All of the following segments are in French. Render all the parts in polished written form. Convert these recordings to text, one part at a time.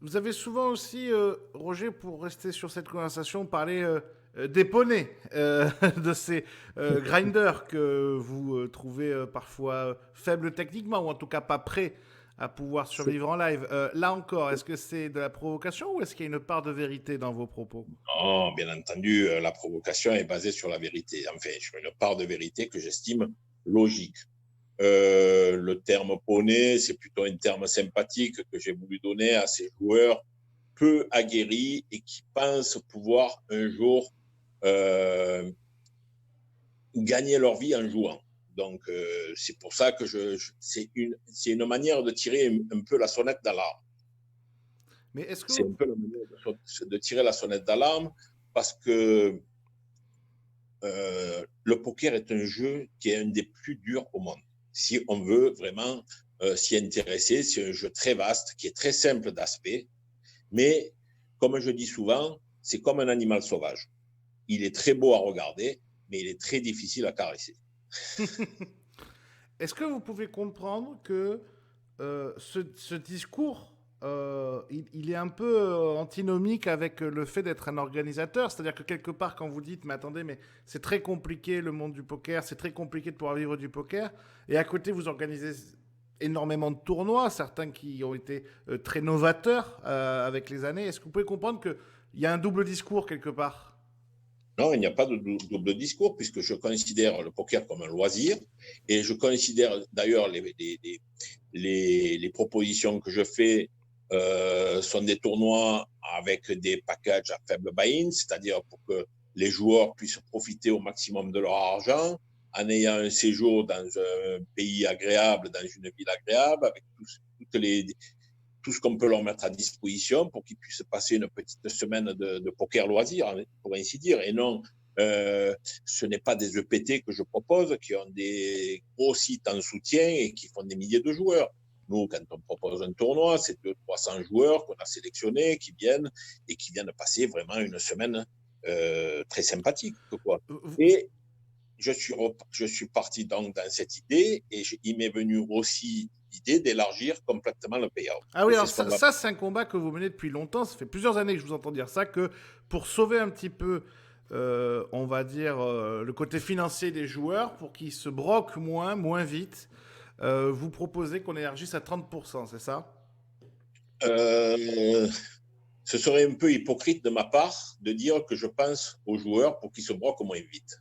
Vous avez souvent aussi, Roger, pour rester sur cette conversation, parlé des poneys, de ces grinders que vous trouvez parfois faibles techniquement, ou en tout cas pas prêts à pouvoir C'est- survivre en live. Là encore, est-ce que c'est de la provocation ou est-ce qu'il y a une part de vérité dans vos propos? Non, bien entendu, la provocation est basée sur la vérité. Enfin, sur une part de vérité que j'estime logique. Le terme poney, c'est plutôt un terme sympathique que j'ai voulu donner à ces joueurs peu aguerris et qui pensent pouvoir un jour euh, gagner leur vie en jouant. Donc, c'est pour ça que c'est une manière de tirer un peu la sonnette d'alarme. Mais est-ce que C'est vous... un peu la manière de tirer la sonnette d'alarme parce que le poker est un jeu qui est un des plus durs au monde. Si on veut vraiment s'y intéresser, c'est un jeu très vaste, qui est très simple d'aspect, mais comme je dis souvent, c'est comme un animal sauvage. Il est très beau à regarder, mais il est très difficile à caresser. Est-ce que vous pouvez comprendre que ce discours, il est un peu antinomique avec le fait d'être un organisateur? C'est-à-dire que quelque part, quand vous dites, mais attendez, mais c'est très compliqué le monde du poker, c'est très compliqué de pouvoir vivre du poker, et à côté, vous organisez énormément de tournois, certains qui ont été très novateurs avec les années. Est-ce que vous pouvez comprendre qu'il y a un double discours quelque part? Non, il n'y a pas de double discours puisque je considère le poker comme un loisir et je considère d'ailleurs les propositions que je fais sont des tournois avec des packages à faible buy-in, c'est-à-dire pour que les joueurs puissent profiter au maximum de leur argent en ayant un séjour dans un pays agréable, dans une ville agréable, avec tout ce qu'on peut leur mettre à disposition pour qu'ils puissent passer une petite semaine de poker loisir, pour ainsi dire. Et non, ce n'est pas des EPT que je propose qui ont des gros sites en soutien et qui font des milliers de joueurs. Nous, quand on propose un tournoi, c'est 200-300 joueurs qu'on a sélectionnés qui viennent et qui viennent passer vraiment une semaine très sympathique. Quoi. Et je suis parti donc dans cette idée et il m'est venu aussi l'idée d'élargir complètement le payout. Ah oui, Et c'est alors ce qu'on ça, va. ça c'est un combat que vous menez depuis longtemps. Ça fait plusieurs années que je vous entends dire ça, que pour sauver un petit peu, on va dire, le côté financier des joueurs, pour qu'ils se broquent moins vite, vous proposez qu'on élargisse à 30%, c'est ça? Euh, Ce serait un peu hypocrite de ma part de dire que je pense aux joueurs pour qu'ils se broquent moins vite.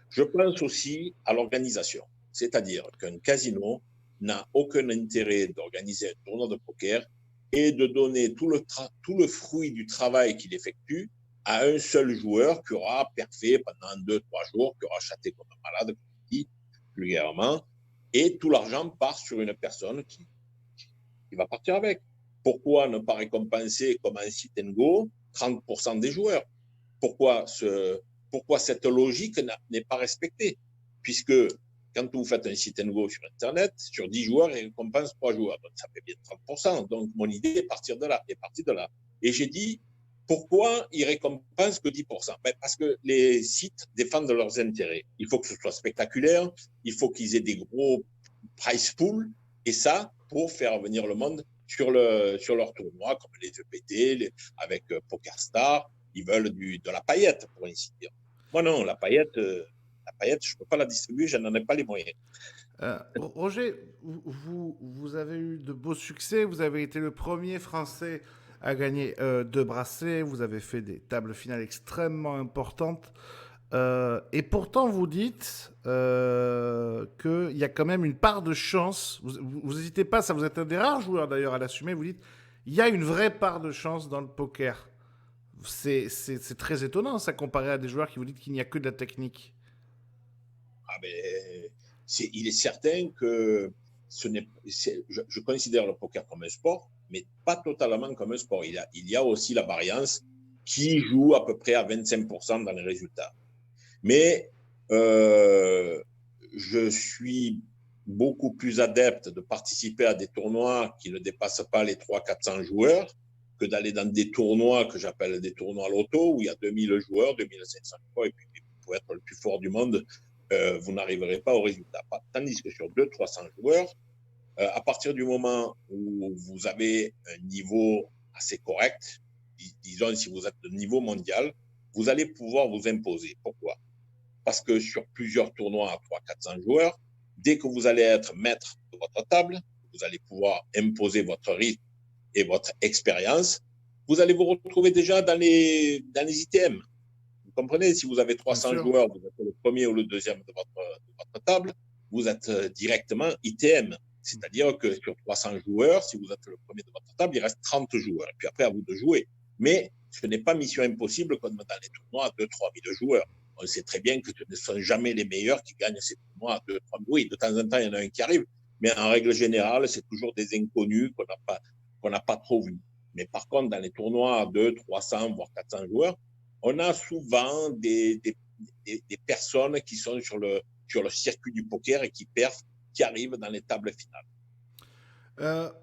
Je pense aussi à l'organisation, c'est-à-dire qu'un casino n'a aucun intérêt d'organiser un tournoi de poker et de donner tout le fruit du travail qu'il effectue à un seul joueur qui aura perfait pendant 2-3 jours, qui aura chaté comme un malade, comme on dit vulgairement, et tout l'argent part sur une personne qui va partir avec. Pourquoi ne pas récompenser comme un sit and go 30% des joueurs? Pourquoi, pourquoi cette logique n'est pas respectée? Puisque quand vous faites un sit and go sur Internet, sur 10 joueurs, il récompense 3 joueurs. Donc ça fait bien 30%. Donc mon idée est partie de là. Et j'ai dit, pourquoi ils récompensent que 10%? Parce que les sites défendent leurs intérêts. Il faut que ce soit spectaculaire, il faut qu'ils aient des gros price pools, et ça, pour faire venir le monde sur leur tournoi, comme les EPT, avec PokerStar, ils veulent de la paillette, pour ainsi dire. Moi, non, la paillette, je ne peux pas la distribuer, je n'en ai pas les moyens. Roger, vous avez eu de beaux succès. Vous avez été le premier Français à gagner deux bracelets. Vous avez fait des tables finales extrêmement importantes. Et pourtant, vous dites qu'il y a quand même une part de chance. Vous n'hésitez pas, ça vous êtes un des rares joueurs d'ailleurs à l'assumer. Vous dites il y a une vraie part de chance dans le poker. C'est très étonnant ça comparé à des joueurs qui vous disent qu'il n'y a que de la technique. Ah ben, il est certain que je considère le poker comme un sport, mais pas totalement comme un sport. Il y a aussi la variance qui joue à peu près à 25% dans les résultats. Mais je suis beaucoup plus adepte de participer à des tournois qui ne dépassent pas les 300-400 joueurs que d'aller dans des tournois que j'appelle des tournois loto où il y a 2000 joueurs, 2500 joueurs, et puis pour être le plus fort du monde, vous n'arriverez pas au résultat. Tandis que sur 200-300 joueurs, à partir du moment où vous avez un niveau assez correct, disons si vous êtes de niveau mondial, vous allez pouvoir vous imposer. Pourquoi? Parce que sur plusieurs tournois à 300-400 joueurs, dès que vous allez être maître de votre table, vous allez pouvoir imposer votre rythme et votre expérience, vous allez vous retrouver déjà dans les ITM. Vous comprenez, si vous avez 300 joueurs, vous êtes le premier ou le deuxième de votre table, vous êtes directement ITM. C'est-à-dire que sur 300 joueurs, si vous êtes le premier de votre table, il reste 30 joueurs. Et puis après, à vous de jouer. Mais ce n'est pas mission impossible comme dans les tournois à 2-3 000 joueurs. On sait très bien que ce ne sont jamais les meilleurs qui gagnent ces tournois à 2-3 000. Oui, de temps en temps, il y en a un qui arrive. Mais en règle générale, c'est toujours des inconnus qu'on n'a pas trop vus. Mais par contre, dans les tournois à 200, 300, voire 400 joueurs, on a souvent des personnes qui sont sur le circuit du poker et qui arrivent dans les tables finales.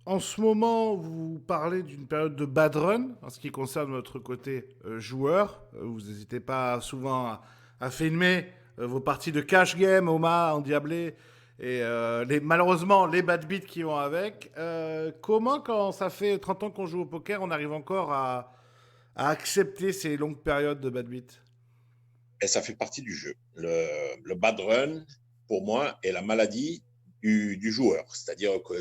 En ce moment, vous parlez d'une période de bad run en ce qui concerne votre côté joueur. Vous n'hésitez pas souvent à filmer vos parties de cash game, Omaha, Endiablé, et malheureusement les bad beats qui vont avec. Comment, quand ça fait 30 ans qu'on joue au poker, on arrive encore à accepter ces longues périodes de bad beats? Et ça fait partie du jeu. Le bad run, pour moi, est la maladie du joueur. C'est-à-dire que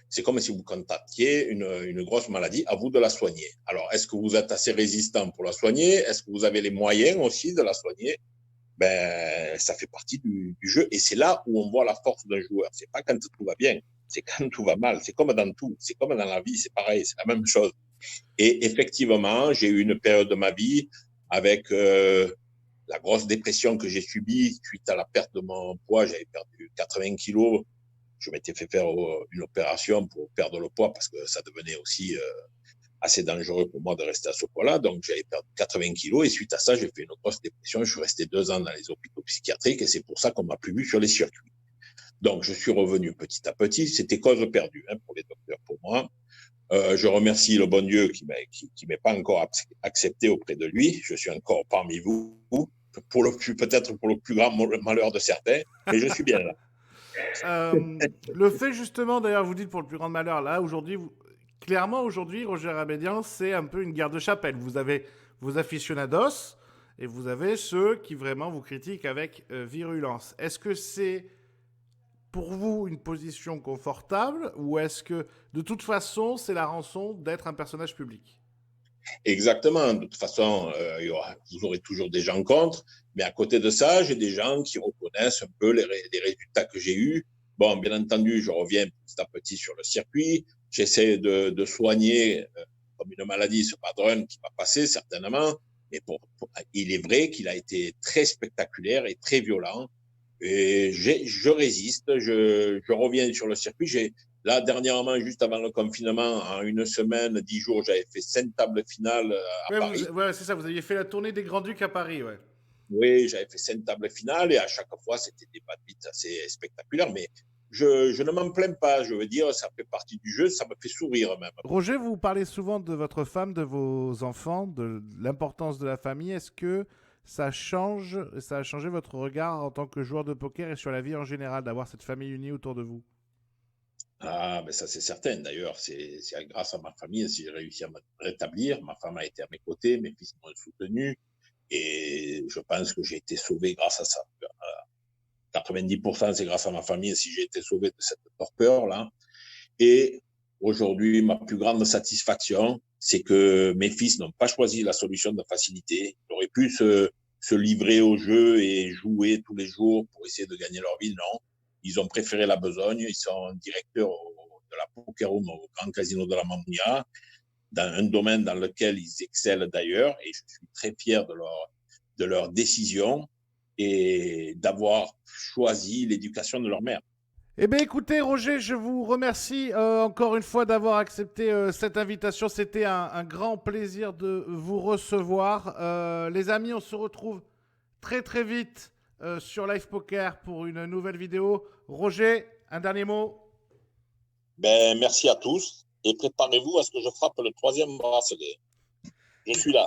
c'est comme si vous contactiez une grosse maladie, à vous de la soigner. Alors, est-ce que vous êtes assez résistant pour la soigner? Est-ce que vous avez les moyens aussi de la soigner? Ben, ça fait partie du jeu. Et c'est là où on voit la force d'un joueur. C'est pas quand tout va bien, c'est quand tout va mal. C'est comme dans tout. C'est comme dans la vie, c'est pareil, c'est la même chose. Et effectivement, j'ai eu une période de ma vie avec la grosse dépression que j'ai subie suite à la perte de mon poids. J'avais perdu 80 kilos. Je m'étais fait faire une opération pour perdre le poids parce que ça devenait aussi assez dangereux pour moi de rester à ce poids-là. Donc, j'avais perdu 80 kilos et suite à ça, j'ai fait une grosse dépression. Je suis resté 2 ans dans les hôpitaux psychiatriques et c'est pour ça qu'on m'a plus vu sur les circuits. Donc, je suis revenu petit à petit. C'était cause perdue pour les docteurs, pour moi. Je remercie le bon Dieu qui m'est pas encore accepté auprès de lui. Je suis encore parmi vous, peut-être pour le plus grand malheur de certains, mais je suis bien là. Le fait justement, d'ailleurs, vous dites pour le plus grand malheur, là, aujourd'hui, clairement, aujourd'hui, Roger Abédian, c'est un peu une guerre de chapelle. Vous avez vos aficionados et vous avez ceux qui vraiment vous critiquent avec virulence. Est-ce que c'est pour vous une position confortable ou est-ce que de toute façon c'est la rançon d'être un personnage public? Exactement. De toute façon, vous aurez toujours des gens contre, mais à côté de ça, j'ai des gens qui reconnaissent un peu les résultats que j'ai eus. Bon, bien entendu, je reviens petit à petit sur le circuit. J'essaie de soigner comme une maladie ce bad run qui va passer certainement. Mais il est vrai qu'il a été très spectaculaire et très violent. Et je résiste, je reviens sur le circuit. Là, dernièrement, juste avant le confinement, en une semaine, 10 jours, j'avais fait 5 tables finales à Paris. Ouais, c'est ça, vous aviez fait la tournée des Grands-Ducs à Paris, ouais. Oui, j'avais fait 5 tables finales et à chaque fois, c'était des bad beats assez spectaculaires. Mais je ne m'en plains pas, je veux dire, ça fait partie du jeu, ça me fait sourire même. Roger, vous parlez souvent de votre femme, de vos enfants, de l'importance de la famille. Est-ce que ça a changé votre regard en tant que joueur de poker et sur la vie en général, d'avoir cette famille unie autour de vous? Ah, mais ça, c'est certain. D'ailleurs, c'est grâce à ma famille si j'ai réussi à me rétablir. Ma femme a été à mes côtés, mes fils m'ont soutenu. Et je pense que j'ai été sauvé grâce à ça. 90%, c'est grâce à ma famille si j'ai été sauvé de cette torpeur-là. Et aujourd'hui, ma plus grande satisfaction, c'est que mes fils n'ont pas choisi la solution de facilité. Ils auraient pu se livrer au jeu et jouer tous les jours pour essayer de gagner leur vie. Non. Ils ont préféré la besogne. Ils sont directeurs de la Poker Room au Grand Casino de la Mamounia, dans un domaine dans lequel ils excellent d'ailleurs. Et je suis très fier de leur décision et d'avoir choisi l'éducation de leur mère. Eh bien, écoutez, Roger, je vous remercie encore une fois d'avoir accepté cette invitation. C'était un grand plaisir de vous recevoir. Les amis, on se retrouve très très vite sur Live Poker pour une nouvelle vidéo. Roger, un dernier mot? Ben, merci à tous et préparez-vous à ce que je frappe le 3e bracelet. Je suis là.